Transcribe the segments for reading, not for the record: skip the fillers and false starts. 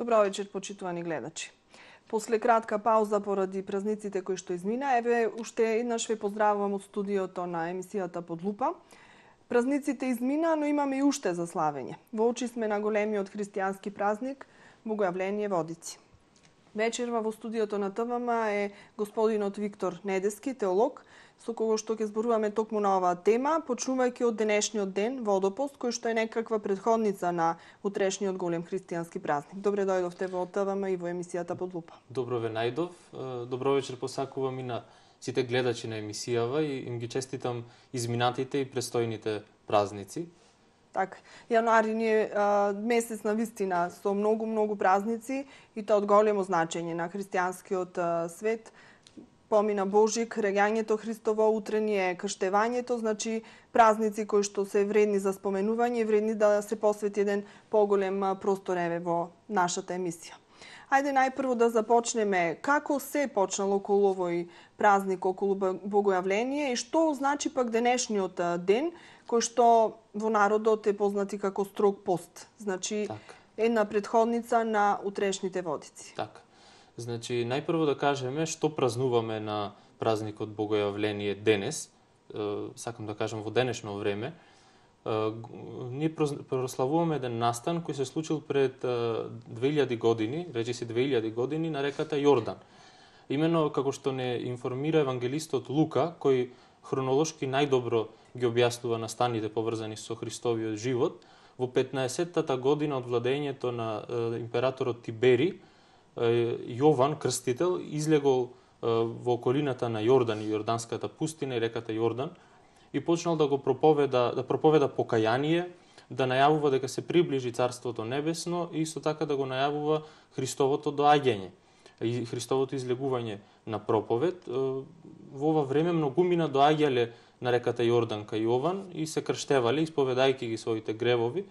Добро вечер, почитувани гледачи. После кратка пауза поради празниците кои што измина, еве уште еднаш ве поздравувам од студиото на емисијата Под лупа. Празниците измина, но имаме и уште за славење. Во очи сме на големиот христијански празник Богојавление Водици. Вечерва во студиото на ТВМ е господинот Виктор Недески, теолог, со кого што ќе зборуваме токму на оваа тема, почнувајќи од денешниот ден, Водопост, кој што е некаква предходница на утрешниот голем христијански празник. Добре дојдовте во ТВМ и во емисијата Под лупа. Добро ве најдов. Добро вечер посакувам и на сите гледачи на емисијава и им ги честитам изминатите и престојните празници. Така, јануари ни е месец на вистина со многу празници и тоа од големо значење на христијанскиот свет. Помина Божик, регањето Христово, утре ни е крштевањето, значи празници кои што се вредни за споменување и вредни да се посвети еден поголем простор еве во нашата емисија. Ајде најпрво да започнеме како се почнало околу овој празник, околу Богојавление и што значи пак денешниот ден, кој што во народот е познати како строг пост. Значи, една предходница на утрешните водици. Така. Значи, најпрво да кажеме што празнуваме на празникот Богојавление денес, сакам да кажам во денешно време. Ние прославуваме еден настан кој се случил пред 2000 години, речиси 2000 години, на реката Јордан. Имено како што не информира евангелистот Лука, кој хронолошки најдобро ги објаснува настаните поврзани со Христовиот живот, во 15-тата година од владењето на императорот Тибери, Јован Крстител излегол во околината на Јордан и Јорданската пустина и реката Јордан и почнал да го проповеда покаяние, да најавува дека се приближи Царството Небесно и исто така да го најавува Христовото доаѓање и Христовото излегување на проповед. Во ова време многумина доаѓале на реката Јордан кај Јован и се крштевале, исповедајќи ги своите гревови.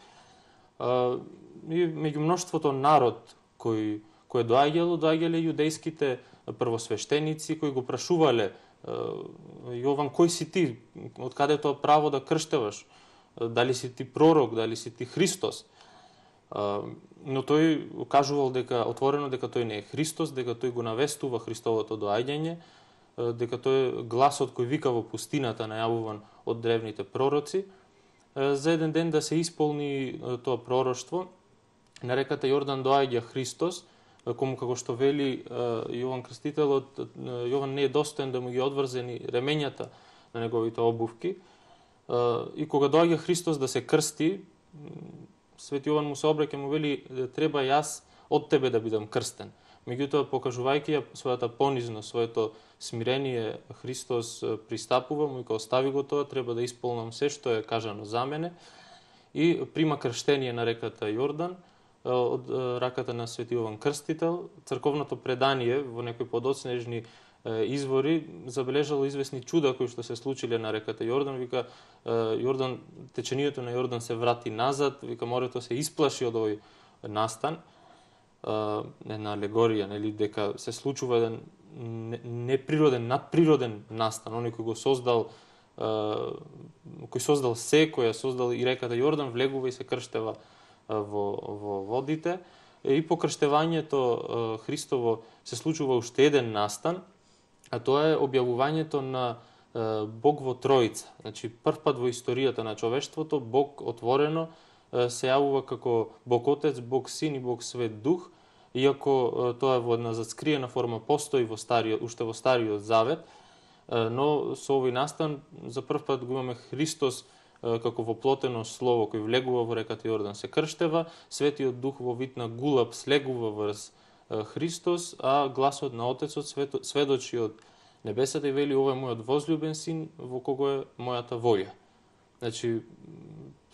И меѓу мноштвото народ кој доаѓале јудејските првосвештеници кои го прашувале Јован, кој си ти? Од каде тоа право да крштеваш? Дали си ти пророк, дали си ти Христос? Но тој кажувал отворено дека тој не е Христос, дека тој го навестува Христовото доаѓање, дека тој е гласот кој вика во пустината најавуван од древните пророци. За еден ден да се исполни тоа пророштво, на реката Јордан доаѓа Христос, кому како што вели Јован Крстителот, Јован не е достоен да му ги одврзени ремењата на неговите обувки. И кога доаѓа Христос да се крсти, Свети Јован му се обраќа, му вели, треба јас од тебе да бидам крстен. Меѓутоа, покажувајќи ја својата понизност, своето смирение, Христос пристапува, му и остави го тоа, треба да исполнам се што е кажано за мене, и прима крштение на реката Јордан од раката на Свети Јован Крстител. Црковното предание во некои подоцнежни извори забележало известни чуда кои што се случиле на реката Јордан. Вика, течението на Јордан се врати назад, вика, морето се исплаши од овој настан. Една алегорија, нели, дека се случува еден неприроден, надприроден настан, оној кој го создал се, кој ја создал и реката Јордан, влегува и се крштева во водите. И по крштевањето Христово се случува уште еден настан, а тоа е објавувањето на Бог во Тројца. Значи, прв пат во историјата на човештвото Бог отворено се јавува како Бог Отец, Бог Син и Бог Свет Дух, иако тоа во една заскриена форма постои уште во Стариот Завет, но со овој настан за прв пат го имаме Христос како воплотено слово кој влегува во реката Јордан, се крштева, Светиот Дух во вид на гулаб слегува врз Христос, а гласот на Отецот сведочи од небесата и вели, ова е мојот возлюбен син во кого е мојата волја. Значи,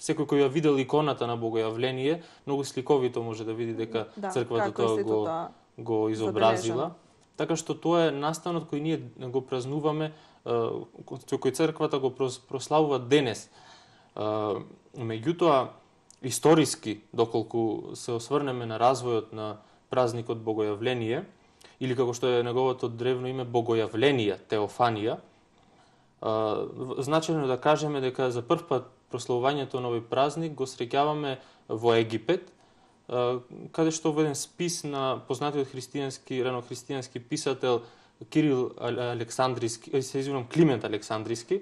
секој кој ја видел иконата на Богојавление, многу сликовито може да види дека црквата тоа го изобразила. Така што тоа е настанот кој ние го празнуваме, кој црквата го прославува денес. Меѓутоа, историски, доколку се осврнеме на развојот на празникот Богојавление, или како што е неговото древно име Богојавленија, Теофанија, значајно е да кажеме дека за прв пат прославувањето на овој празник го среќаваме во Египет, каде што во еден спис на познатиот ранохристијански писател Кирил Александрийски, Климент Александрийски,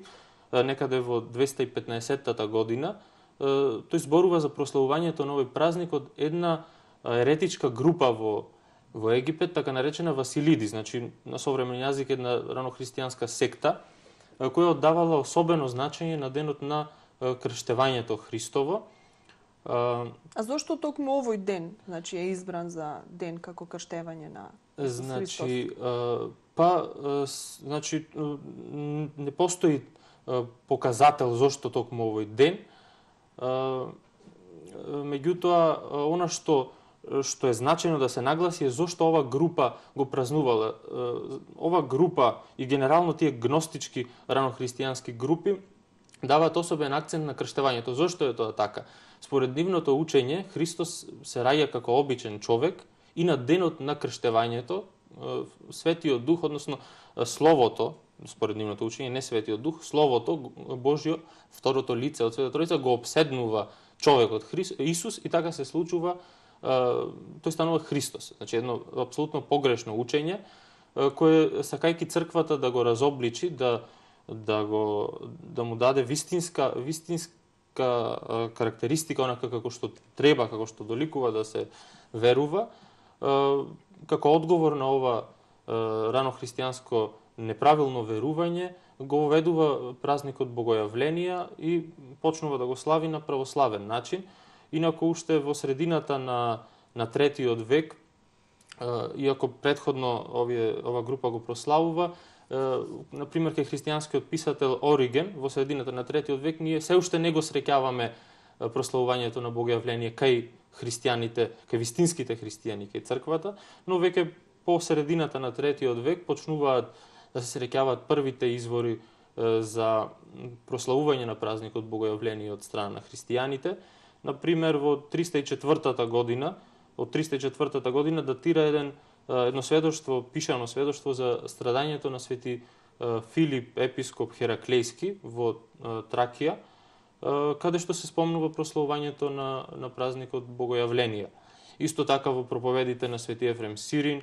некаде во 215 година, тој зборува за прославувањето на овој празник од една еретичка група во Египет, така наречена Василиди, значи на современ јазик една ранохристијанска секта, која оддавала особено значење на денот на крштевањето Христово. А зошто токму овој ден, значи е избран за ден како крштевање на Христос? Значи не постои показател зошто токму овој ден. Меѓутоа, она што е значено да се нагласи е зошто ова група го празнувала. Ова група и генерално тие гностички ранохристијански групи даваат особен акцент на крштевањето. Зошто е тоа така? Според нивното учење, Христос се раѓа како обичен човек и на денот на крштевањето Светиот Дух, односно Словото, според нивното учење, не Светиот Дух, Словото Божјо, второто лице од Светата Тројца, го обседнува човекот Исус и така се случува, тој станува Христос. Значи едно апсолутно погрешно учење, кое сакајќи црквата да го разобличи, да му даде вистинска карактеристика, онака како што треба, како што доликува да се верува, како одговор на ова ранохристијанско неправилно верување, го воведува празникот Богојавление и почнува да го слави на православен начин. Инаку уште во средината на 3 век, иако предходно ова група го прославува, например кај христијанскиот писател Ориген во средината на 3 век, ние се уште не го среќаваме прославувањето на Богојавление кај христијаните, кај вистинските христијани кај црквата, но веќе по средината на 3 век почнуваат да се среќаваат првите извори за прославување на празникот Богојавление од страна на христијаните. Например, во 304 година, од 304 година датира едно сведоштво, пишано сведоштво за страдањето на свети Филип, епископ Хераклејски во Тракија, каде што се спомнува прославувањето на празникот Богојавление. Исто така во проповедите на свети Ефрем Сирин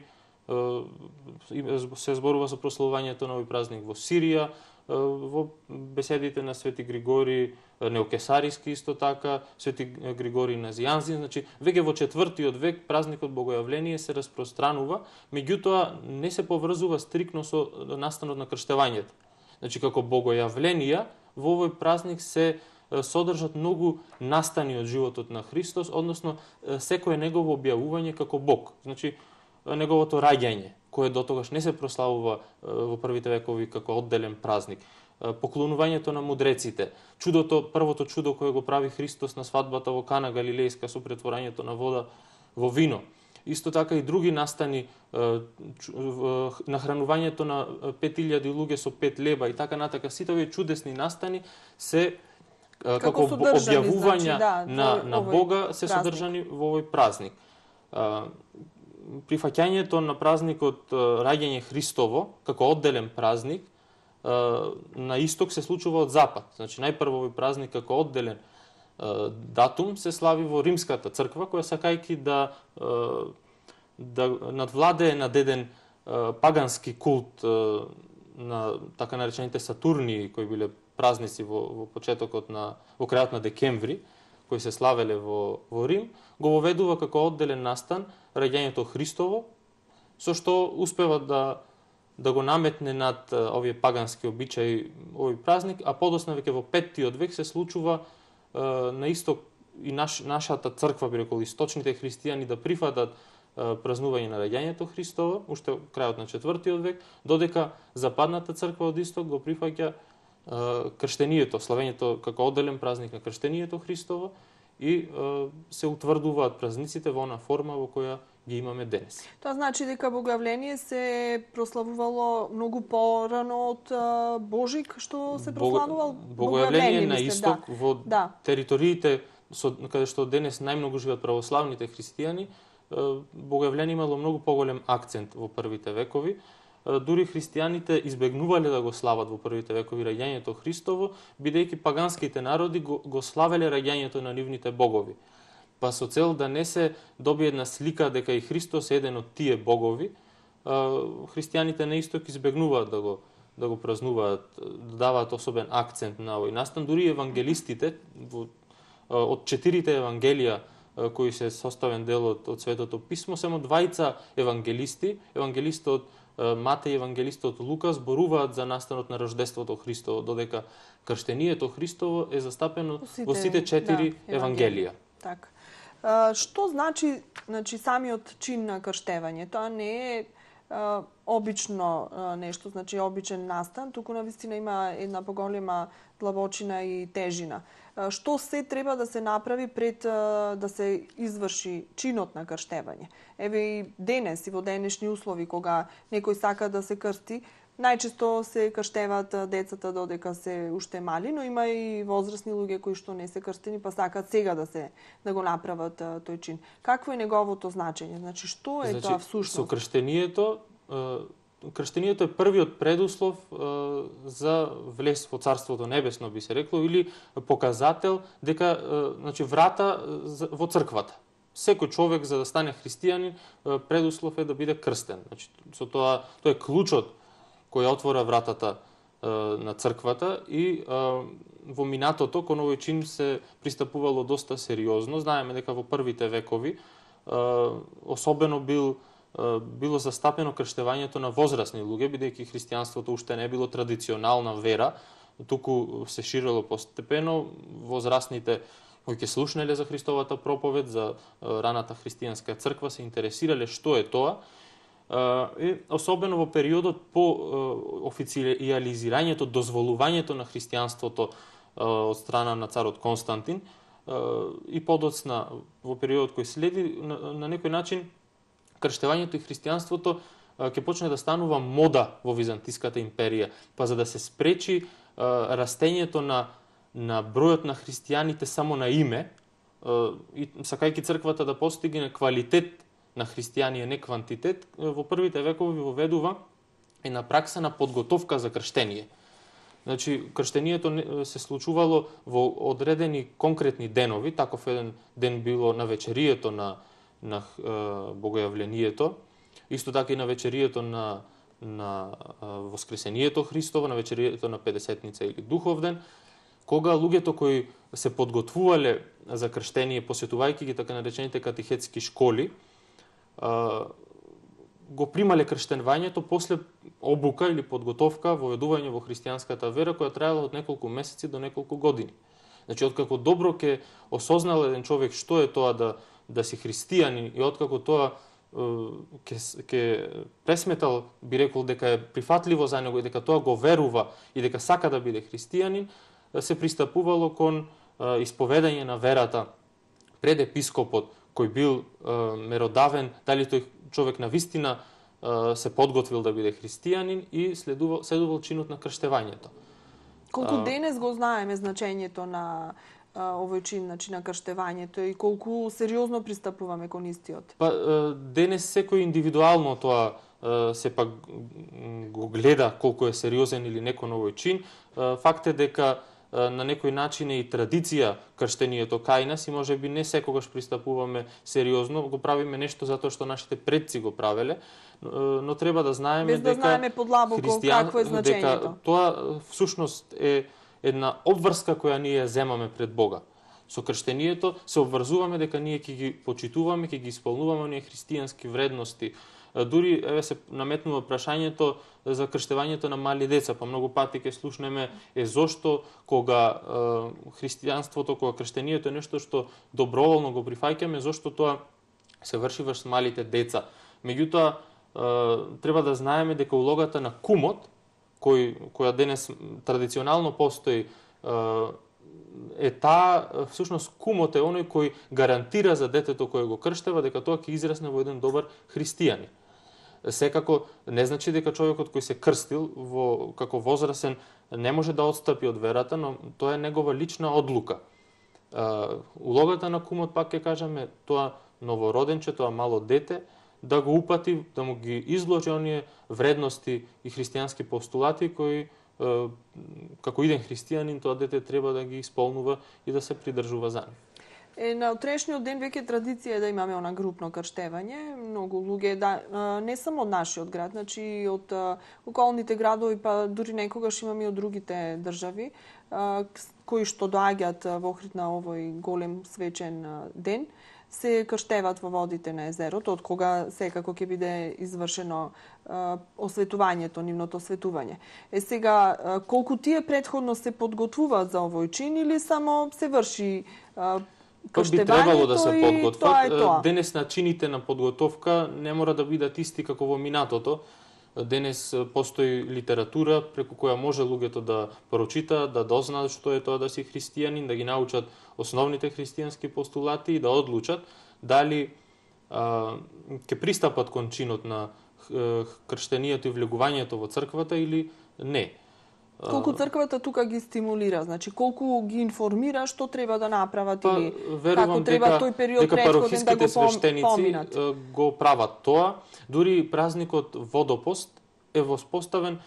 се зборува за прославувањето на овој празник во Сирија, во беседите на свети Григори Неокесариски исто така, свети Григори Назијанзин, значи веќе во 4 век празникот Богојавление се распространува, меѓутоа не се поврзува стрикно со настанот на крштевањето. Значи како Богојавленија во овој празник се содржат многу настани од животот на Христос, односно секое негово објавување како Бог. Значи неговото раѓање, кое дотогаш не се прославува во првите векови како одделен празник. Поклонувањето на мудреците, првото чудо кое го прави Христос на свадбата во Кана Галилејска со претворањето на вода во вино. Исто така и други настани, нахранувањето на 5000 луѓе со 5 леба и така натака, сите овие чудесни настани се како објавувања на Бога се содржани во овој празник. Прифаќањето на празникот раѓање Христово како одделен празник на исток се случува од запад. Значи најпрво овој празник како одделен датум се слави во Римската црква, која сакајќи да надвладее над еден пагански култ на така наречените Сатурни, кои биле празници во крајот на декември, кои се славеле во Рим, го воведува како одделен настан раѓањето Христово, со што успева да го наметне над овие пагански обичаи овој празник, а подосна веќе во 5 век се случува на исток и нашата црква, би рекол, источните христијани да прифатат празнување на раѓањето Христово, уште крајот на 4 век, додека западната црква од исток го прифаќа крштението, славењето како одделен празник на крштението Христово и се утврдуваат празниците во она форма во која ги имаме денес. Тоа значи дека Богојавление се прославувало многу порано од Божик, што се прославувал Богојавление на исток во териториите каде што денес најмногу живеат православните христијани. Богојавление имало многу поголем акцент во првите векови. Дури христијаните избегнувале да го слават во првите векови раѓањето Христово, бидејќи паганските народи го славеле раѓањето на нивните богови. па со цел да не се добие една слика дека и Христос е еден од тие богови, христијаните на исток избегнуваат да го празнуваат, да даваат особен акцент на овој настан. Дури евангелистите од 4 евангелија кои се составен дел од Светото писмо, само 2 евангелисти, евангелистот Матеј и евангелистот Лука зборуваат за настанот на рождеството Христово, додека крштението Христово е застапено во сите 4 евангелија. Така. Што значи самиот чин на крштевање? Тоа не е обично нешто, значи обичен настан, туку навистина има една поголема длабочина и тежина. Што се треба да се направи пред да се изврши чинот на крштевање? Еве и денес, и во денешни услови, кога некој сака да се крсти, најчесто се крштеваат децата додека се уште мали, но има и возрастни луѓе кои што не се крстени, па сакаат сега да го направат тој чин. Какво е неговото значење? Значи, што е тоа всушност? Со крштението е првиот предуслов за влез во Царството Небесно, би се рекло, или показател дека значи врата во црквата. Секој човек за да стане христијанин, предуслов е да биде крстен. Значи со тоа е клучот кој отвора вратата на црквата и во минатото кон овој чин се пристапувало доста сериозно. Знаеме дека во првите векови особено било застапено крштевањето на возрастни луѓе, бидејќи христијанството уште не било традиционална вера, туку се ширило постепено. Возрастните кои ќе слушнале за Христовата проповед, за раната христијанска црква, се интересирале што е тоа. И особено во периодот по официјализирањето, дозволувањето на христијанството од страна на царот Константин и подоцна во периодот кој следи, на некој начин крштевањето и христијанството ќе почне да станува мода во Византиската империја, па за да се спречи растењето на бројот на христијаните само на име, и сакајќи црквата да постигне квалитет на христијани, не квантитет, во првите векови воведува една пракса на подготовка за крштение. Значи, крштението се случувало во одредени конкретни денови, таков еден ден било на вечерието на Богојавлението, исто така и на вечерието на Воскресението Христово, на вечерието на Педесетница или Духовден, кога луѓето кои се подготвувале за крштение, посетувајќи ги така наречените катехетски школи, го примале крштевањето после обука или подготовка, воведување во христијанската вера, која траела од неколку месеци до неколку години. Значи, откако добро ќе осознал еден човек што е тоа да си христијанин и откако тоа ќе пресметал, би рекол дека е прифатливо за него и дека тоа го верува и дека сака да биде христијанин, се пристапувало кон исповедање на верата пред епископот, кој бил меродавен, дали тој човек навистина се подготвил да биде христијанин и следувал чинот на крштевањето. Колку денес го знаеме значењето на овој чин, значи на крштевањето и колку сериозно пристапуваме кон истиот? Па денес секој индивидуално тоа сепак го гледа колку е сериозен или не кон овој чин. Факт е дека на некој начин е и традиција крштението кај нас и можеби не секогаш пристапуваме сериозно, го правиме нешто затоа што нашите предци го правеле, но треба да знаеме без да знаеме подлабоко какво е значењето. Дека тоа всушност е една обврска која ние земаме пред Бога. Со крштението се обврзуваме дека ние ќе ги почитуваме, ќе ги исполнуваме оние христијански вредности. Дури се наметнува прашањето за крштевањето на мали деца, па многу пати ќе слушнеме зошто кога христијанството, кога крштението е нешто што доброволно го прифаќаме, зошто тоа се врши врз малите деца. Меѓутоа треба да знаеме дека улогата на кумот, која денес традиционално постои, е таа, всушност кумот е оној кој гарантира за детето кое го крштева дека тоа ќе израсне во еден добар христијанин. Секако не значи дека човекот кој се крстил како возрасен не може да отстапи од верата, но тоа е негова лична одлука. Улогата на кумот, пак ќе кажеме, тоа новороденче, тоа мало дете, да го упати, да му ги изложи оние вредности и христијански постулати кои како иден христијанин тоа дете треба да ги исполнува и да се придржува за нив. На утрешниот ден веќе традиција е да имаме она групно крштевање. Многу луѓе, не само од нашиот град, значи и од околните градови, па дури некогаш имаме и од другите држави, кои што доаѓаат во охрид на овој голем свечен ден, се крштеват во водите на езерото, од кога секако ќе биде извршено осветувањето, нивното осветување. Сега, колку тие претходно се подготвуваат за овој чин или само се врши крштевањето би требало да се подготват. Тоа е тоа. Денес начините на подготовка не мора да бидат исти како во минатото. Денес постои литература преку која може луѓето да прочитаат, да дознаат што е тоа да си христијанин, да ги научат основните христијански постулати и да одлучат дали ќе пристапат кон чинот на крштенијето и влегувањето во црквата или не. Колку црквата тука ги стимулира, значи колку ги информира што треба да направат или како треба тој период претходен да го поминат. Го прават тоа. Дури празникот Водопост е воспоставен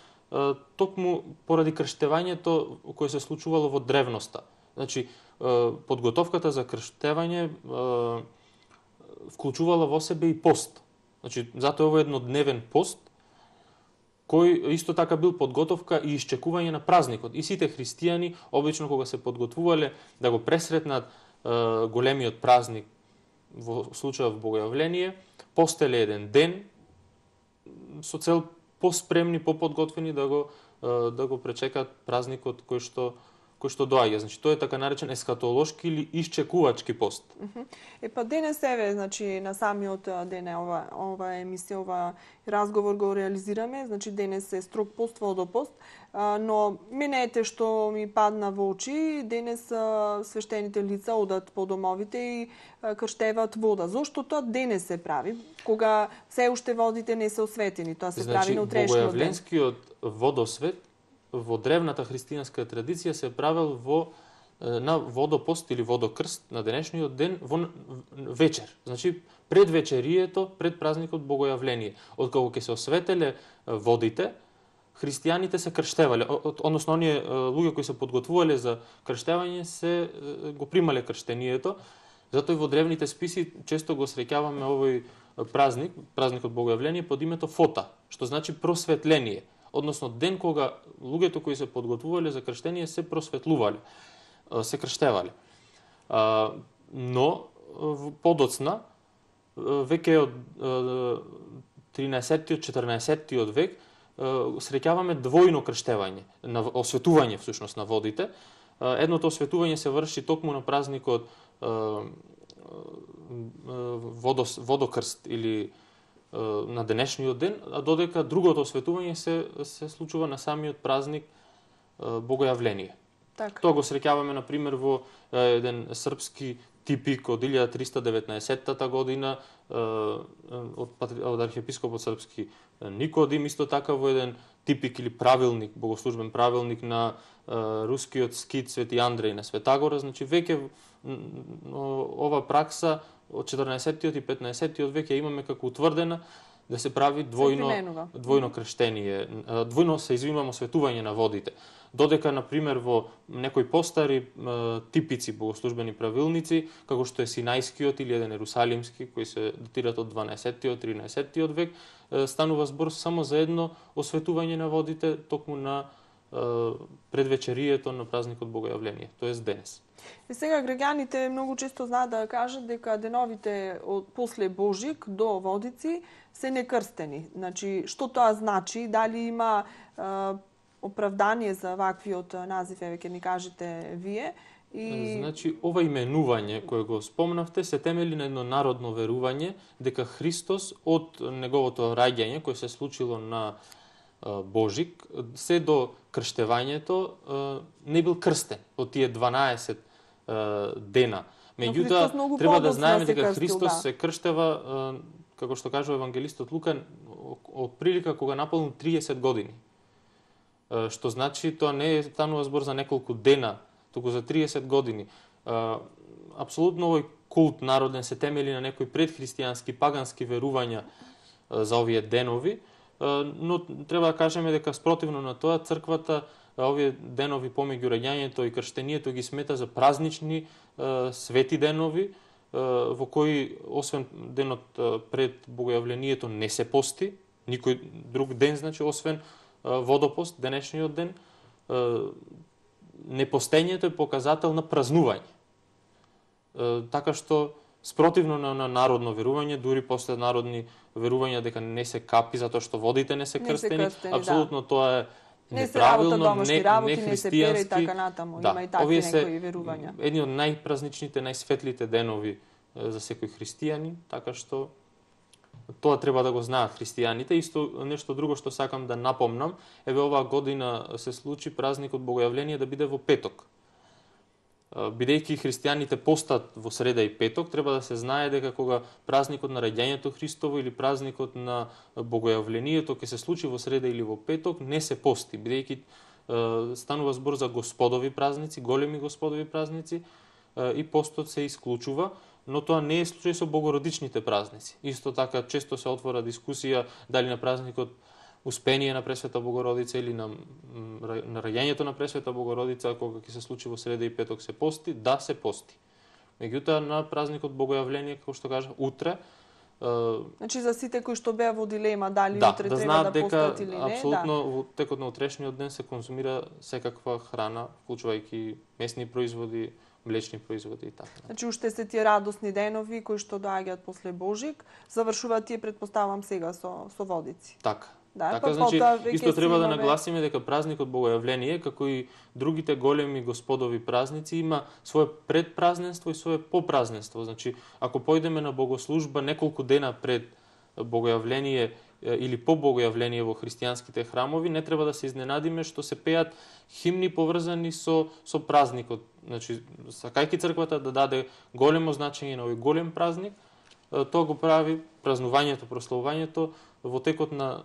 токму поради крштевањето кое се случувало во древноста. Значи, подготовката за крштевање вклучувала во себе и пост. Значи, затоа ово е еднодневен пост, кој исто така бил подготовка и исчекување на празникот. И сите христијани, обично кога се подготвувале да го пресретнат големиот празник, во случајот Богојавление, постеле еден ден со цел поспремни, поподготвени да го пречекат празникот кој што доаѓа. Значи, тоа е така наречен ескатолошки или исчекувачки пост. Па денес значи на самиот ден ова емисија, ова разговор го реализираме, значи денес е строг пост, водопост, но менете што ми падна во очи, денес свештените лица одат по домовите и крштеваат вода. Зошто тоа денес се прави, кога се уште водите не се осветени? Тоа се прави на утрешниот ден. Богојавленскиот водосвет во древната христијанска традиција се правел на водопост или водокрст на денешниот ден во вечер. Значи, пред вечерието, пред празникот Богојавление. Откако ќе се осветеле водите, христијаните се крштевале, односно оние луѓе кои се подготвувале за крштевање се го примале крштението. Затоа и во древните списи често го среќаваме овој празникот Богојавление под името Фота, што значи просветление. Односно ден кога луѓето кои се подготвувале за крштение се просветлувале, се крштевале. Но подоцна, веќе од 13-тиот, 14-тиот век, среќаваме двојно крштевање, осветување всушност на водите. Едното осветување се врши токму на празникот водокрст или на денешниот ден, а додека другото осветување се случува на самиот празник Богојавление. Так. Тоа го среќаваме, например, во еден српски типик од 1319 година од архиепископот српски Никодим, исто така во еден типик или правилник, богослужбен правилник на рускиот скит Свети Андреј на Светагора. Значи, веќе ова пракса од 14-тиот и 15-тиот век ја имаме како утврдена да се прави двојно крштение, двојно се осветување на водите. Додека, например, во некои постари типици богослужбени правилници, како што е Синајскиот или еден Ерусалимски, кои се датираат од 12-тиот, 13-тиот век, станува збор само за едно осветување на водите токму на предвечерието на празникот Богојавление, тоест денес. И сега граѓаните многу често знаат да кажат дека деновите после Божик до Водици се некрстени. Значи, што тоа значи? Дали има оправдание за ваквиот назив, ќе ни кажете вие? Значи, ова именување кое го спомнавте се темели на едно народно верување дека Христос од неговото раѓање кое се случило на Божик, се до крштевањето не бил крстен од тие 12 дена. Меѓутоа, треба да знаеме дека Христос се крштева, како што кажува евангелистот Лука, од прилика кога наполни 30 години. Што значи, тоа не е станува збор за неколку дена, туку за 30 години. Апсолутно овој култ народен се темели на некои предхристијански, пагански верувања за овие денови, но треба да кажеме дека спротивно на тоа црквата овие денови помеѓу раѓањето и крштението ги смета за празнични свети денови, во кои освен денот пред богојавлението не се пости, никој друг ден, значи освен водопост, денешниот ден. Непостењето е показател на празнување. Така што спротивно на народно верување, дури после народни верувања дека не се капи затоа што водите не се крстени, апсолутно тоа е неправилно, не се пере и така натаму. Има и такви некои верувања. Едни од најпразничните, најсветлите денови за секој христијанин, така што тоа треба да го знаат христијаните. Исто нешто друго што сакам да напомнам, еве оваа година се случи празникот Богојавление да биде во петок. Бидејќи христијаните постат во среда и петок, треба да се знае дека кога празникот на раѓањето Христово или празникот на Богојавлението ќе се случи во среда или во петок, не се пости, бидејќи станува збор за господови празници, големи господови празници, и постот се исклучува, но тоа не е случај со богородичните празници. Исто така често се отвора дискусија дали на празникот Успение на Пресвета Богородица или на раѓањето на Пресвета Богородица, кога ќе се случи во среда и петок, се пости, да се пости. Меѓутоа на празникот Богојавление, како што кажа, утре, значи за сите кои што беа во дилема дали утре треба да постат или не, апсолутно во текот на утрешниот ден се конзумира секаква храна, вклучувајќи месни производи, млечни производи и така. Значи уште се тие радосни денови кои што доаѓаат после Божик, завршуваат тие, претпоставам сега со водици. Така. Да, така, значи, исто треба да нагласиме дека празникот Богојавление, како и другите големи господови празници, има свое предпразненство и свое попразненство. Значи, ако појдеме на богослужба неколку дена пред Богојавление или по Богојавление во христијанските храмови, не треба да се изненадиме што се пеат химни поврзани со празникот. Значи, сакајќи црквата да даде големо значење на овој голем празник, тоа го прави празнувањето, прославувањето во текот на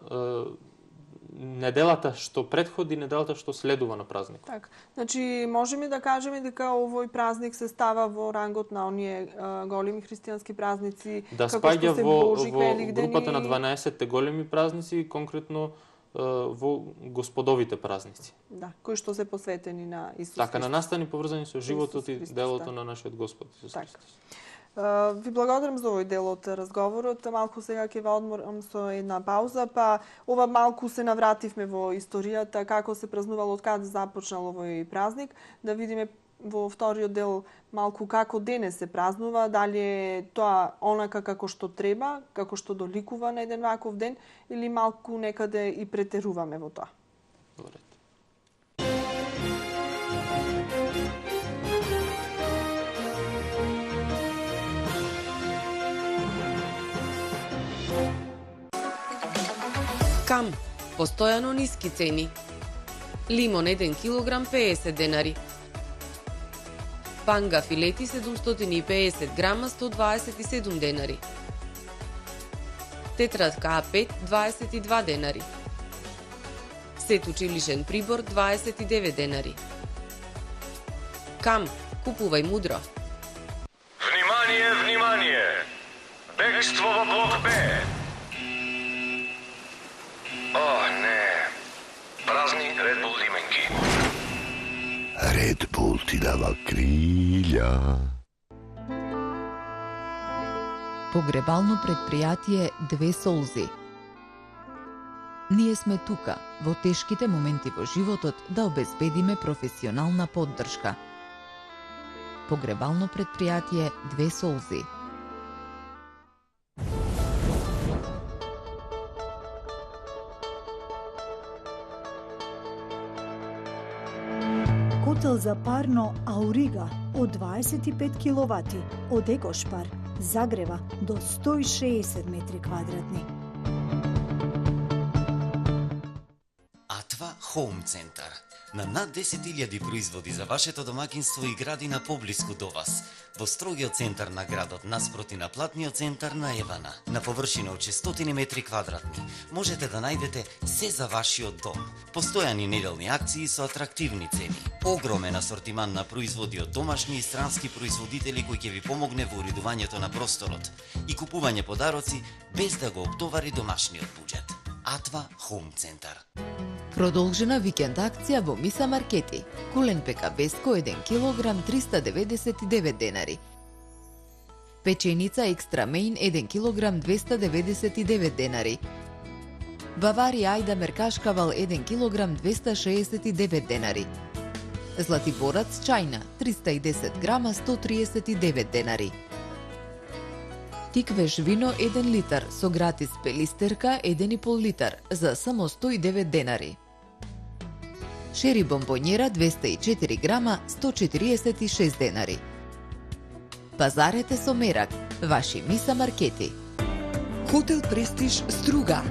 неделата што предходи, неделата што следува на празникот. Така. Значи, можеме да кажеме дека овој празник се става во рангот на оние големи христијански празници, да, како што се Божик, Великден, групата на 12-те големи празници, конкретно во господовите празници. Да, кои што се посветени на Исус. Така, на настани поврзани со животот и делото на нашиот Господ Исус Христос. Ви благодарам за овој дел од разговорот. Малку сега ќе ве одморам со една пауза, па ова малку се навративме во историјата, како се празнувало, од каде започнал овој празник, да видиме во вториот дел малку како денес се празнува, дали е тоа онака како што треба, како што доликува на еден ваков ден, или малку некаде и претеруваме во тоа. Добре. Кам, постојано ниски цени. Лимон 1 килограм 50 денари. Панга филети 750 грама 127 денари. Тетратка А5 22 денари. Сет училишен прибор 29 денари. Кам, купувај мудро. Внимание, внимание! Бегство во блок Б. О, не. Празни Red Bull лименки. Red Bull ти дава крилја. Погребално предпријатие Две солзи. Ние сме тука, во тешките моменти во животот, да обезбедиме професионална поддршка. Погребално предпријатие Две солзи. Котел за парно Аурига од 25 киловати од Екошпар загрева до 160 метри квадратни. Атва Хоум Центар. На над 10.000 производи за вашето домакинство и градина поблиску до вас. Во строгиот центар на градот, наспроти на платниот центар на Евана, на површина од 600 метри квадратни, можете да најдете се за вашиот дом. Постојани неделни акции со атрактивни цени. Огромен асортиман на производи од домашни и странски производители кои ќе ви помогне во уредувањето на просторот и купување подароци без да го оптовари домашниот буџет. Атва Хоум Центар. Продолжена викенд акција во Миса Маркети. Кулен пекабеско 1 килограм 399 денари. Печеница екстра мейн 1 килограм 299 денари. Баварија ајда меркашкавал 1 килограм 269 денари. Златиборац чајна 310 грама 139 денари. Тиквеш вино 1 литар со гратис пелистерка 1,5 литар за само 109 денари. Шери бомбонjera 204 грама 146 денари. Пазарете со мерак, ваши Миса Маркети. Хотел Престиж Струга.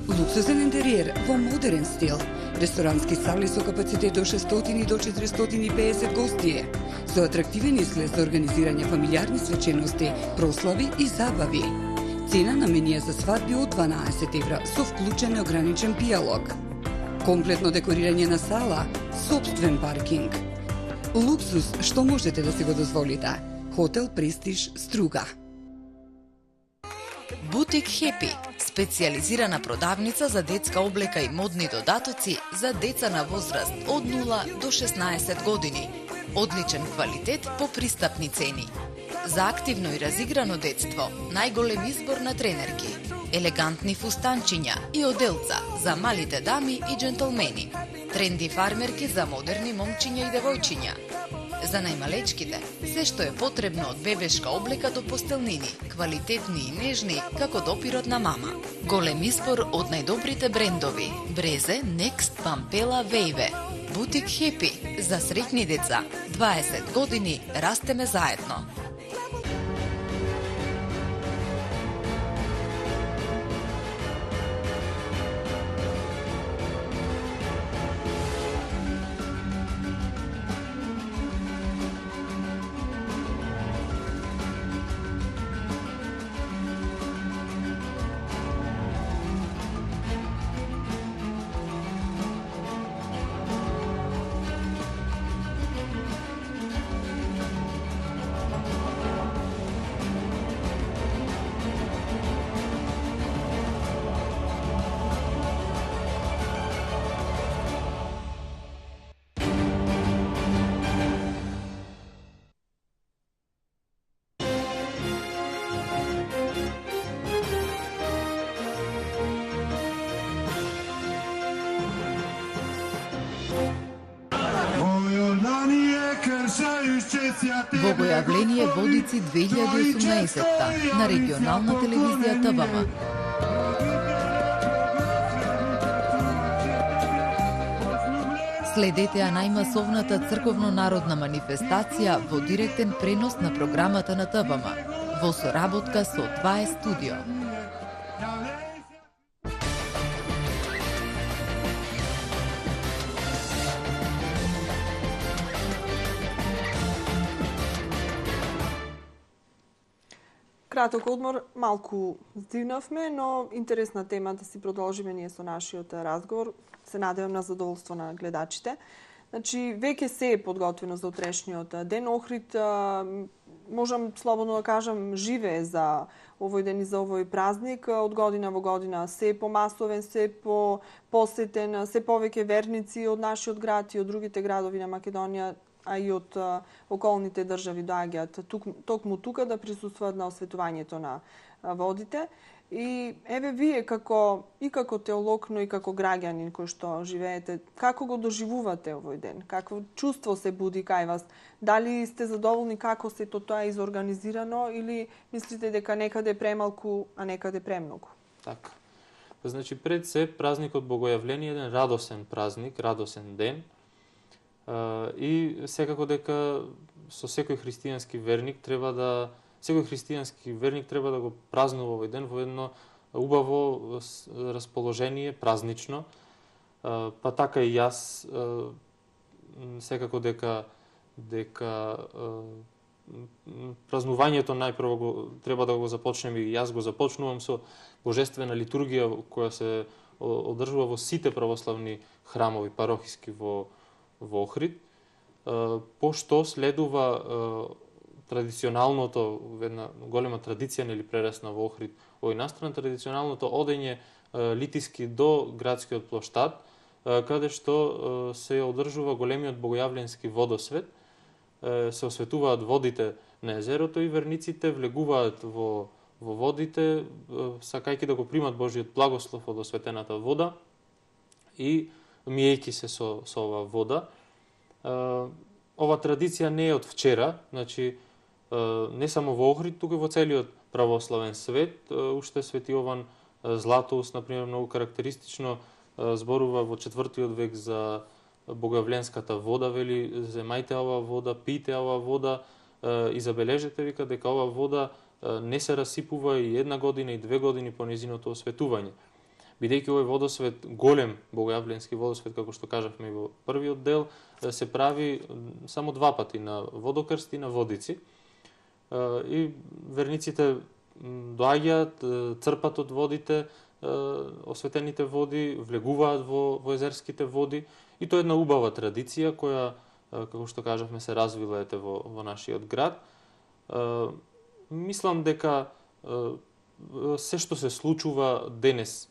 Луксузен интериер во модерен стил. Ресторански сали со капацитет од 600 до 450 гостие. Со атрактивен изглед за организирање фамилиарни свечености, прослави и забави. Цена на менија за свадби од 12 евра со вклучен неограничен пијалог. Комплетно декорирање на сала, сопствен паркинг. Луксус што можете да си го дозволите. Хотел Престиж Струга. Бутик Хепи, специјализирана продавница за детска облека и модни додатоци за деца на возраст од 0 до 16 години. Одличен квалитет по пристапни цени. За активно и разиграно детство, најголем избор на тренерки, елегантни фустанчиња и оделца за малите дами и джентлмени, тренди фармерки за модерни момчиња и девојчиња. За најмалечките, се што е потребно од бебешка облека до постелнини, квалитетни и нежни, како допирот на мама. Голем избор од најдобрите брендови: Брезе, Next, Pampela, Вејве. Бутик Хепи, за среќни деца. 20 години растеме заедно. Во го јавление Водици 2018 на регионална телевизија ТВМ. Следете ја најмасовната црковно-народна манифестација во директен пренос на програмата на ТВМ во соработка со 2 студио. Краток одмор, малку здивнавме, но интересна тема да си продолжиме ние со нашиот разговор. Се надевам на задоволство на гледачите. Значи, веќе се е подготвено за утрешниот ден. Охрид, можам слободно да кажам, живее за овој ден и за овој празник. Од година во година се помасовен, се посетен, се повеќе верници од нашиот град и од другите градови на Македонија, а и од околните држави доаѓаат токму тука да присуствуваат на осветувањето на водите. И еве вие како теолог, но и како граѓанин кој што живеете, како го доживувате овој ден? Какво чувство се буди кај вас? Дали сте задоволни како се тоа е изорганизирано или мислите дека некаде премалку, а некаде премногу? Така. Значи пред се празникот Богојавление е еден радосен празник, радосен ден. И секако дека со секој христијански верник треба да го празнува овој ден во едно убаво расположение, празнично. Па така и јас секако дека празнувањето најпрво треба да го започнеме и јас го започнувам со божествена литургија која се одржува во сите православни храмови парохиски во Охрид, пошто следува традиционалното, една голема традиција нели прерасна во Охрид овој настран, традиционалното одење литиски до градскиот плоштад каде што се одржува големиот богојавленски водосвет, се осветуваат водите на езерото и верниците влегуваат во водите, сакајќи да го примат Божиот благослов од осветената вода и миејќи се со оваа вода. Ова традиција не е од вчера, значи не само во Охрид, туку и во целиот православен свет. Уште Свети Јован Златоуст, например, многу карактеристично зборува во 4. век за богојавленската вода, вели, земајте оваа вода, пијте оваа вода и забележете, вика, дека оваа вода не се расипува и 1 година и 2 години по незиното осветување. Бидејќи овој водосвет, голем богојавленски водосвет, како што кажавме и во првиот дел, се прави само 2 пати, на Водокрст и на Водици. И верниците доаѓаат, црпат од водите, осветените води, влегуваат во езерските води, и тоа е една убава традиција која, како што кажавме, се развила во нашиот град. Мислам дека се што се случува денес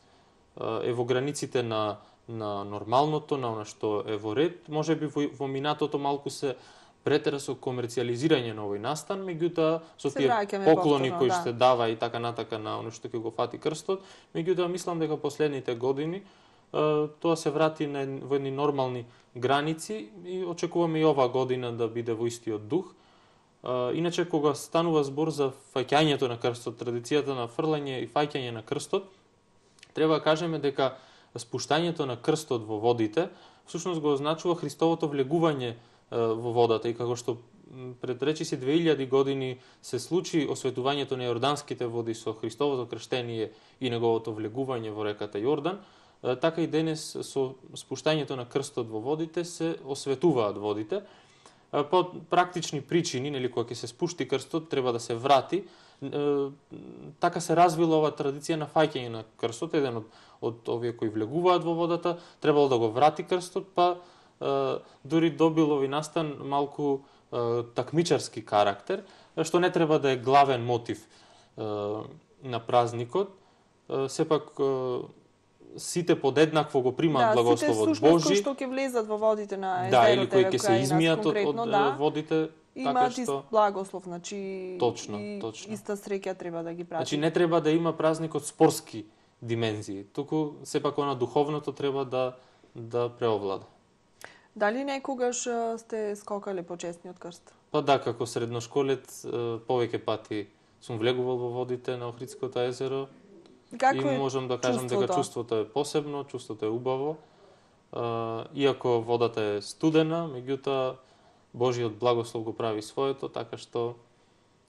е во границите на нормалното, на она што е во ред. Може би во минатото малку се претера со комерцијализирање на овој настан, меѓутоа со тие поклони кои се дава и така натака на оно што ќе го фати крстот, меѓутоа мислам дека последните години тоа се врати во едни нормални граници и очекуваме и оваа година да биде во истиот дух. Иначе, кога станува збор за фаќањето на крстот, традицијата на фрлање и фаќање на крстот, треба да кажеме дека спуштањето на крстот во водите всушност го означува Христовото влегување во водата, и како што пред речиси 2000 години се случи осветувањето на јорданските води со Христовото крштение и неговото влегување во реката Јордан, така и денес со спуштањето на крстот во водите се осветуваат водите. По практични причини, нели, кога ќе се спушти крстот, треба да се врати. Така се развила оваа традиција на фаќање на крстот. Еден од овие кои влегуваат во водата требало да го врати крстот, па дури добил овој настан малку такмичарски карактер, што не треба да е главен мотив на празникот. Сепак сите подеднакво го примаат благословот Божи. Сите што ќе влезат во водите на езерото, да, или кои ќе се измијат од водите, имаат ист благослов, значи точно. Иста среќа треба да ги прати. Значи не треба да има празникот спорски димензии, туку сепак она духовното треба да преовлада. Дали некогаш сте скокале по честниот крст? Па да, како средношколец повеќе пати сум влегувал во водите на Охридското езеро. Како и можам да кажам дека чувството е посебно, чувството е убаво. Иако водата е студена, меѓутоа Божиот благослов го прави своето, така што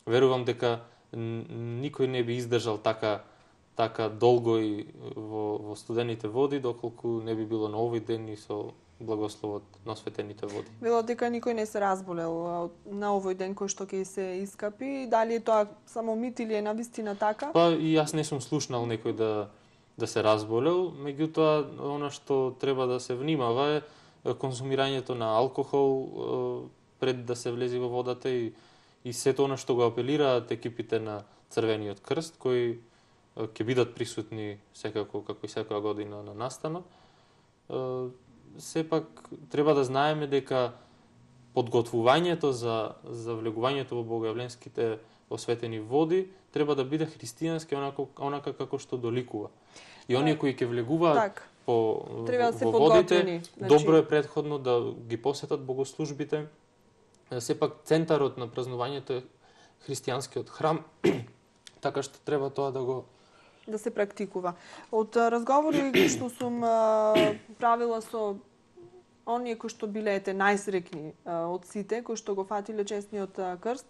верувам дека никој не би издржал така долго и во студените води, доколку не би било на овој ден и со благословот на осветените води. Вело дека никој не се разболел на овој ден кој што ќе се искапи. Дали е тоа само мит или е навистина така? Па и јас не сум слушнал некој да се разболел, меѓутоа она што треба да се внимава е конзумирањето на алкохол пред да се влези во водата и сето она што го апелираат екипите на Црвениот крст, кои ќе бидат присутни секако како и секоја година на настанот. Сепак треба да знаеме дека подготвувањето за влегувањето во богојавленските осветени води треба да биде христијански онака како што доликува. И оние кои ќе влегуваат во водите, добро е претходно да ги посетат богослужбите. Сепак центарот на празнувањето е христијанскиот храм, така што треба тоа да се практикува. Од разговори што сум правила со оние кои што биле најсрекни од сите, кои што го фатиле честниот крст,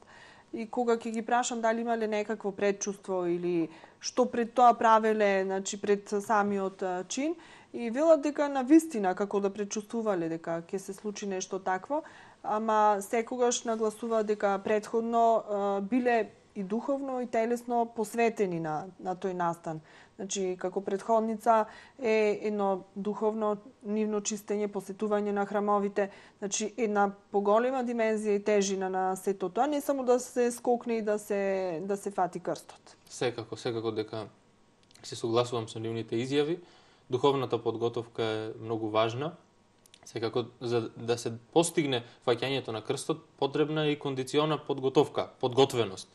и кога ќе ги прашам дали имале некакво предчувство или што пред тоа правеле, значи пред самиот чин, и велат дека навистина како да предчувствувале дека ќе се случи нешто такво, ама секогаш нагласува дека претходно биле и духовно и телесно посветени на тој настан. Значи, како претходница е едно духовно нивно чистење, посетување на храмовите, значи една поголема димензија и тежина на сето тоа, не само да се скокне и да се фати крстот. Секако дека се согласувам со нивните изјави, духовната подготовка е многу важна. Секако, за да се постигне фаќањето на крстот, потребна е и кондициона подготовка, подготвеност.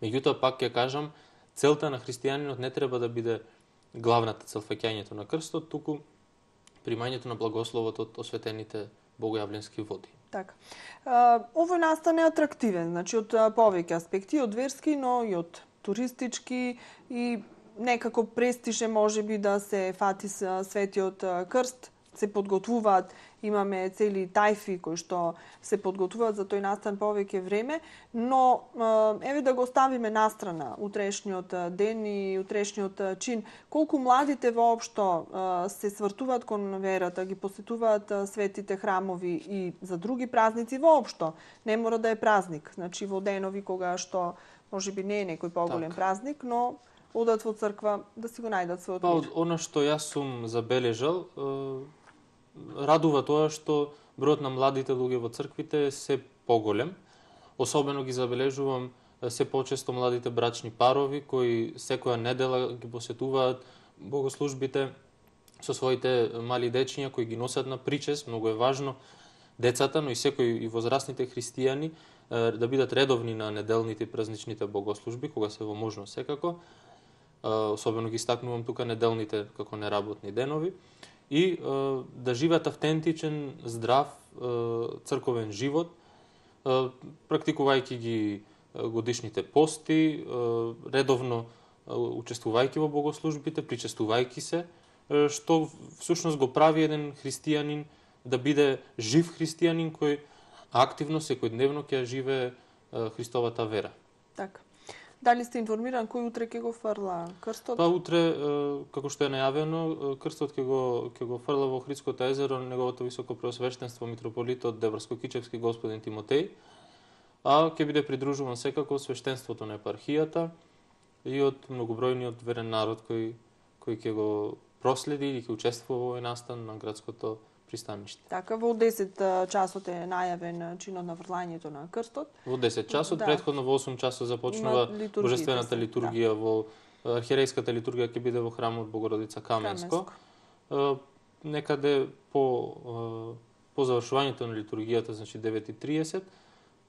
Меѓутоа, пак ќе кажам, целта на христијанинот не треба да биде главната цел фаќањето на крстот, туку примањето на благословот од осветените богојавленски води. Така. Овој настан е атрактивен, значи од повеќе аспекти, од верски, но и од туристички и некако престиже можеби да се фати светиот крст, се подготвуваат, имаме цели тајфи кои што се подготвуваат за тој настан повеќе време, но еве да го оставиме настрана утрешниот ден и утрешниот чин. Колку младите воопшто се свртуваат кон верата, ги посетуваат светите храмови и за други празници воопшто. Не мора да е празник, значи во денови кога што можеби не е некој поголем празник, но одат во црква да си го најдат својот мир. Она што јас сум забележал, радува тоа што бројот на младите луѓе во црквите е се поголем. Особено ги забележувам се почесто младите брачни парови кои секоја недела ги посетуваат богослужбите со своите мали дечиња кои ги носат на причест. Многу е важно децата, но и секој и возрастните христијани да бидат редовни на неделните и празничните богослужби кога се во можност секако. Особено ги стакнувам тука неделните како неработни денови. И да живеат автентичен, здрав црковен живот, практикувајќи ги годишните пости, редовно учествувајќи во богослужбите, причестувајќи се, што всушност го прави еден христијанин да биде жив христијанин кој активно секојдневно ќе живее Христовата вера. Така. Дали сте информиран кој утре ќе го фрла крстот? Па утре, како што е најавено, крстот ќе го фрла во Охридското езеро неговото високо преосвештенство митрополитот Деврско-Кичевски господин Тимотеј, а ќе биде придружуван секако свештенството на епархијата и од многобројниот верен народ кој ќе го проследи и ќе учествува во овој настан на градското пристаниште. Така, во 10 часот е најавен чинот на фрлањето на крстот. Во 10 часот, предходно во 8 часот започнува божествената литургија во архиерејската литургија ќе биде во храмот Богородица Каменско. Некаде по завршувањето на литургијата, значи 9:30,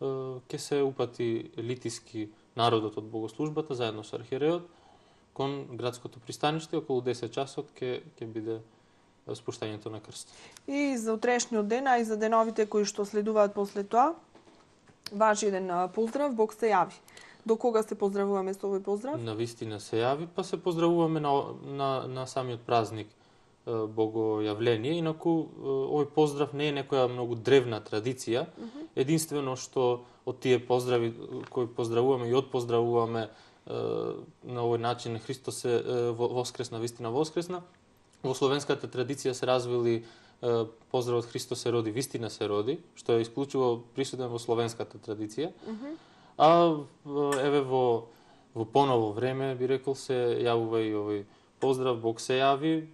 ќе се упати литиски народот од богослужбата заедно со архиереот кон градското пристаниште. Околу 10 часот ќе биде спуштањето на крст. И за утрешниот ден, а и за деновите кои што следуваат после тоа, важи еден поздрав, Бог се јави. До кога се поздравуваме со овој поздрав? На вистина се јави, па се поздравуваме на самиот празник Богојавление. Инаку овој поздрав не е некоја многу древна традиција. Единствено што од тие поздрави кои поздравуваме и отпоздравуваме на овој начин Христос се воскресна, вистина воскресна. Во словенската традиција се развили поздравот Христос се роди, вистина се роди, што е исклучиво присутен во словенската традиција. А еве во поново време би рекол се јавува и овој поздрав Бог се јави,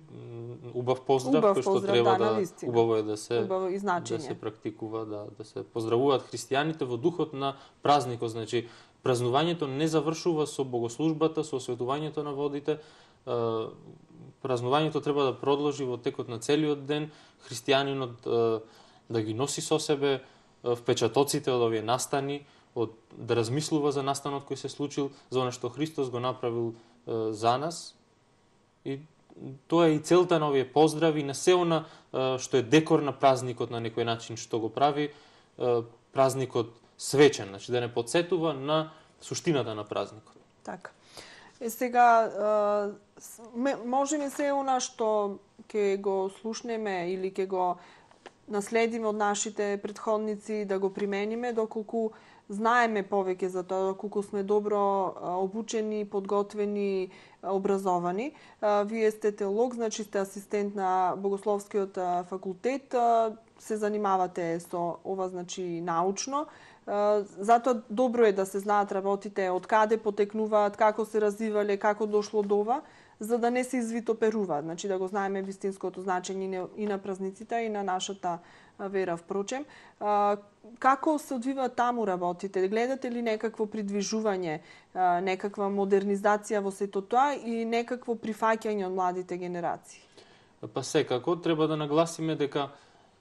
убав поздрав кој што треба убаво е да се практикува, да се поздравуваат христијаните во духот на празникот, значи празнувањето не завршува со богослужбата, со осветувањето на водите. Празнувањето треба да продолжи во текот на целиот ден, христијанинот да ги носи со себе впечатоците од овие настани, да размислува за настанот кој се случил, за оно што Христос го направил за нас. И тоа е и целта на овие поздрави, на се она што е декор на празникот на некој начин, што го прави празникот свечен, значи да не подсетува на суштината на празникот. Така. Сега, можеме се она што ќе го слушнеме или ќе го наследиме од нашите претходници да го примениме, доколку знаеме повеќе за тоа, доколку сме добро обучени, подготвени, образовани. Вие сте теолог, значи сте асистент на Богословскиот факултет, се занимавате со ова, значи научно. Затоа добро е да се знаат работите, од каде потекнуваат, како се развивале, како дошло до ова, за да не се извитоперуваат, значи да го знаеме вистинското значење и на празниците и на нашата вера впрочем. Како се одвиваат таму работите? Гледате ли некакво придвижување, некаква модернизација во сето тоа и некакво прифаќање од младите генерации? Па секако треба да нагласиме дека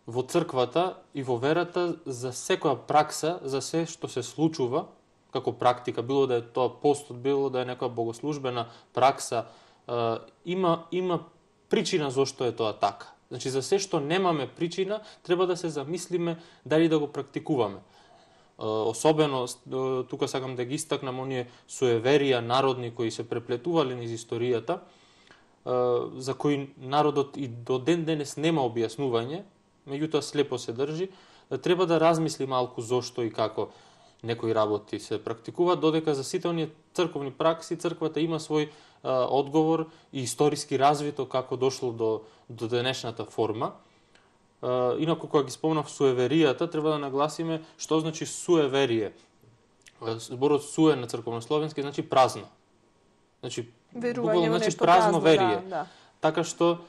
во црквата и во верата за секоја пракса, за се што се случува како практика, било да е тоа постот, било да е некоја богослужбена пракса, има причина зошто е тоа така. Значи, за се што немаме причина, треба да се замислиме дали да го практикуваме. Особено, тука сакам да ги истакнам оние суеверија народни кои се преплетувале низ историјата, за кои народот и до ден денес нема објаснување, меѓутоа слепо се држи, треба да размисли малку зошто и како некои работи се практикуваат, додека за сите оние црковни пракси црквата има свој одговор и историски развито како дошло до денешната форма. Инаку, кога ги спомнав суеверијата, треба да нагласиме што значи суеверие. Зборот суе на црковнословенски значи празно. Значи, Верување во значи нешто празно празно, верие. да. Така што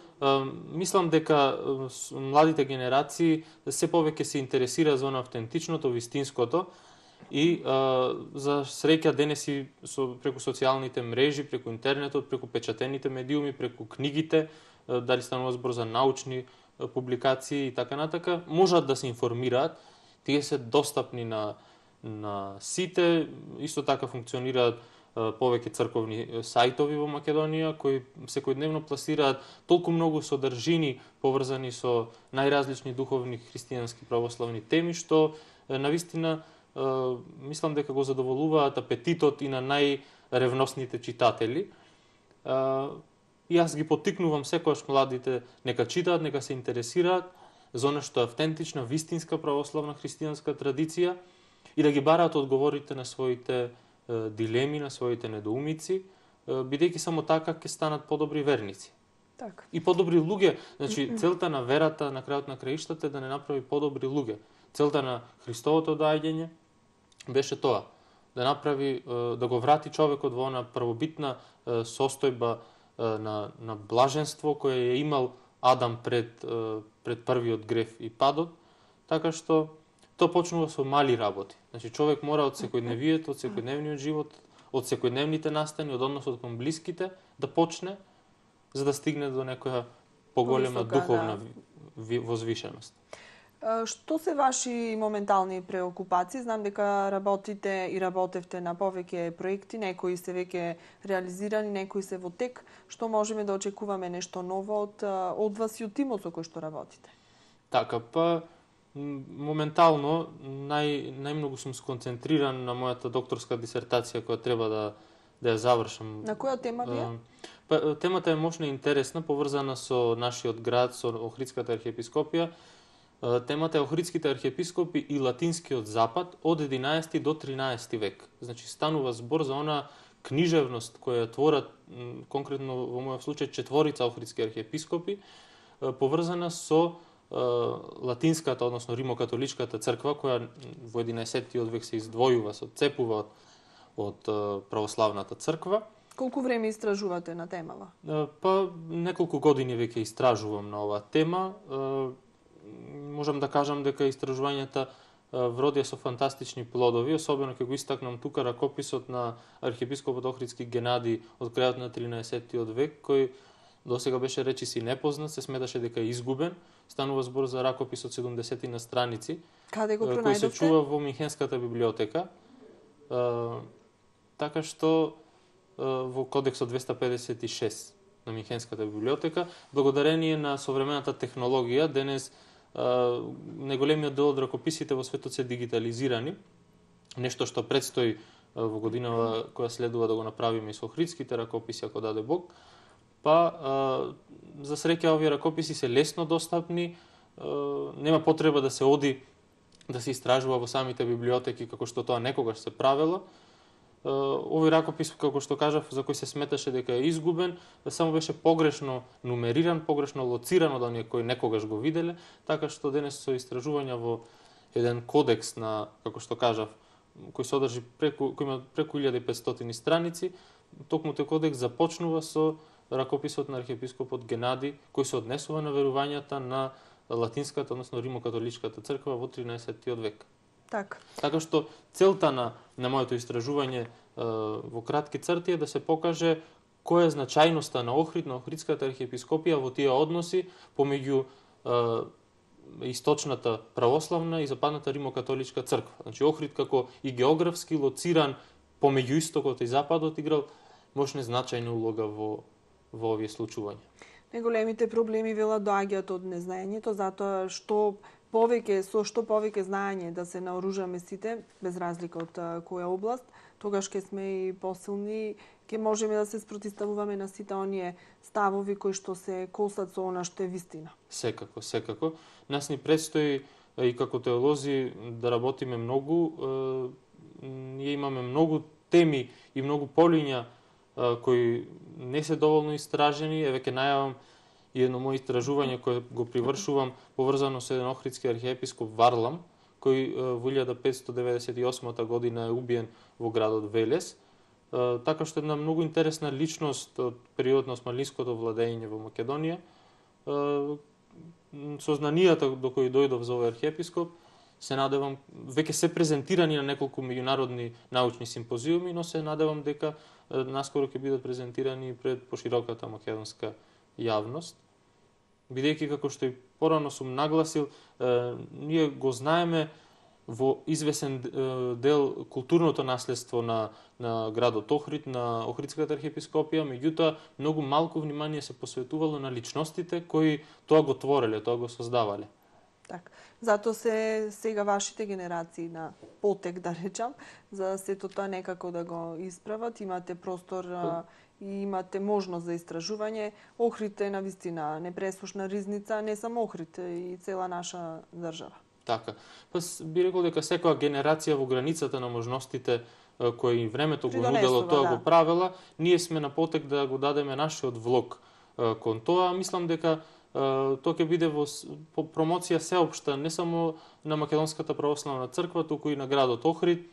мислам дека младите генерации се повеќе се интересираат за автентичното, вистинското, и за среќа денес и преку социјалните мрежи, преку интернетот, преку печатените медиуми, преку книгите, дали станува збор за научни публикации и така натака, можат да се информираат. Тие се достапни на сите, исто така функционираат повеќе црковни сајтови во Македонија кои секојдневно пласираат толку многу содржини поврзани со најразлични духовни христијански православни теми што навистина мислам дека го задоволуваат апетитот и на најревносните читатели. И јас ги поттикнувам секогаш младите нека читаат, нека се интересираат за она што е автентична, вистинска православна христијанска традиција и да ги бараат одговорите на своите дилеми, на своите недоумици, бидејќи само така ќе станат подобри верници. Так. И подобри луѓе. Значи, целта на верата на крајот на краиштата е да не направи подобри луѓе. Целта на Христовото доаѓање беше тоа, да направи, да го врати човекот во она првобитна состојба на блаженство кое е имал Адам пред првиот грев и падот, така што тоа почнува со мали работи. Значи, човек мора од секојдневието, од секојдневниот живот, од секојдневните настани, од односот кон блиските, да почне, за да стигне до некоја поголема духовна возвишеност. Што се ваши моментални преокупации? Знам дека работите и работевте на повеќе проекти, некои се веќе реализирани, некои се во тек. Што можеме да очекуваме нешто ново од вас и од тимот со кој што работите? Така, па моментално најмногу сум сконцентриран на мојата докторска дисертација која треба да ја завршам. На која тема ви е? Па, темата е мощна и интересна, поврзана со нашиот град, со Охридската архиепископија. Темата е Охридските архиепископи и латинскиот запад од 11 до 13 век. Значи, станува збор за она книжевност која творат, конкретно во мојот случај, 4 охридски архиепископи, поврзана со латинската, односно римокатоличката црква, која во 11 век се издвојува, се отцепува од православната црква. Колку време истражувате на темава? Па, неколку години веќе истражувам на оваа тема. Можам да кажам дека истражувањата вродија со фантастични плодови, особено ќе го истакнам тука ракописот на архиепископот Охридски Генадий од крајот на 13 век, кој досега беше речиси непознат, се сметаше дека е изгубен. Станува збор за ракопис од 70 на страници. Каде го пронајдовте? Кој се чува во Минхенската библиотека. Така што во Кодексот 256 на Минхенската библиотека, благодарение на современата технологија, денес најголемиот дел од ракописите во светот се дигитализирани, нешто што предстои во годинава која следува да го направиме и со охридските ракописи, ако даде Бог. Па, за среќа, овие ракописи се лесно достапни, нема потреба да се оди да се истражува во самите библиотеки, како што тоа некогаш се правело. Овој ракопис, како што кажав, за кој се сметаше дека е изгубен, само беше погрешно нумериран, погрешно лоциран од оние кои некогаш го виделе, така што денес со истражувања во еден кодекс на, како што кажав, кој содржи кој има преку 1500 страници, токму тој кодекс започнува со ракописот на архиепископот Генадий, кој се однесува на верувањата на латинската, односно римокатоличката црква во 13 век. Така што целта на моето истражување во кратки црти е да се покаже која е значајноста на Охрид, на Охридската архиепископија во тие односи помеѓу источната православна и западната римокатоличка црква. Значи Охрид како и географски лоциран помеѓу истокот и западот играл мощна значајна улога во овие случувања. Најголемите проблеми велат доаѓаат од незнаењето, затоа што повеќе знаење да се наоружаме сите, без разлика од која област, тогаш ќе сме и посилни, ќе можеме да се спротивставуваме на сите оние ставови кои што се косат со она што е вистина. Секако, секако. Нас ни предстои и како теолози да работиме многу. Ние имаме многу теми и многу полиња кои не се доволно истражени. Еве ќе најавам и едно моје истражување кое го привршувам поврзано со еден охридски архиепископ Варлам, кој во 1598 година е убиен во градот Велес. Така што една многу интересна личност од период на османлиското владење во Македонија. Сознанијата до кои дојдов за овој архиепископ, се надевам, веќе се презентирани на неколку меѓународни научни симпозиуми, но се надевам дека наскоро ќе бидат презентирани пред пошироката македонска јавност. Бидејќи, како што и порано сум нагласил, ние го знаеме во извесен дел културното наследство на градот Охрид, на Охридската архиепископија, меѓутоа многу малку внимание се посветувало на личностите кои тоа го твореле, тоа го создавале. Так. Зато се сега вашите генерации на потек, да речам, за сето тоа некако да го исправат, имате простор и имате можност за истражување. Охрид е навистина непресушна ризница, не само Охрид, и цела наша држава. Така. Би рекол дека секоја генерација во границата на можностите кои времето го нудело, тоа го правела, ние сме на потек да го дадеме нашиот влог кон тоа. Мислам дека тоа ќе биде во промоција сеопшта не само на Македонската православна црква, туку и на градот Охрид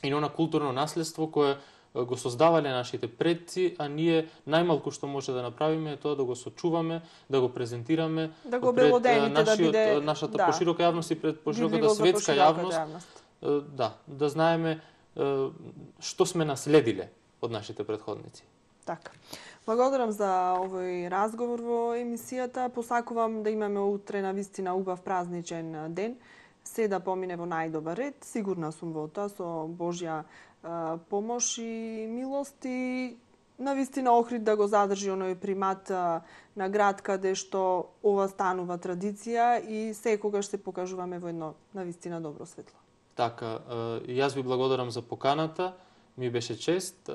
и на културно наследство кое го создавале нашите предци, а ние најмалку што може да направиме е тоа да го сочуваме, да го презентираме, да го белодените, да биде нашата поширока јавност и пред пошироката светска јавност. Да знаеме што сме наследиле од нашите претходници. Така. Благодарам за овој разговор во емисијата. Посакувам да имаме утре навистина убав празничен ден. Се да помине во најдобар ред. Сигурна сум во тоа, со Божја помош и милост, и навистина Охрид да го задржи оној примат на град каде што ова станува традиција и секогаш се покажуваме во едно навистина добро светло. Така, јас ви благодарам за поканата. Ми беше чест.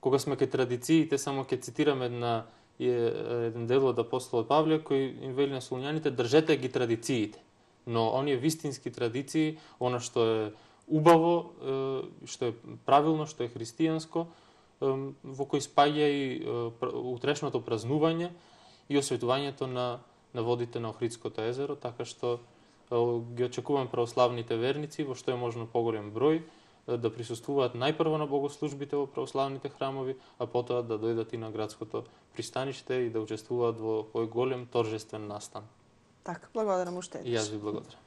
Кога сме кај традициите, само ќе цитирам еден дел од апостолот Павле, кој им вели на солуњаните: држете ги традициите. Но оние вистински традиции, она што е убаво, што е правилно, што е христијанско, во кој спаѓа и утрешното празнување и осветувањето на водите на Охридското езеро, така што ги очекувам православните верници во што е можно поголем број да присуствуваат најпрво на богослужбите во православните храмови, а потоа да дојдат и на градското пристаниште и да учествуваат во овој голем торжествен настан. Така, благодарам уште. И јас ви благодарам.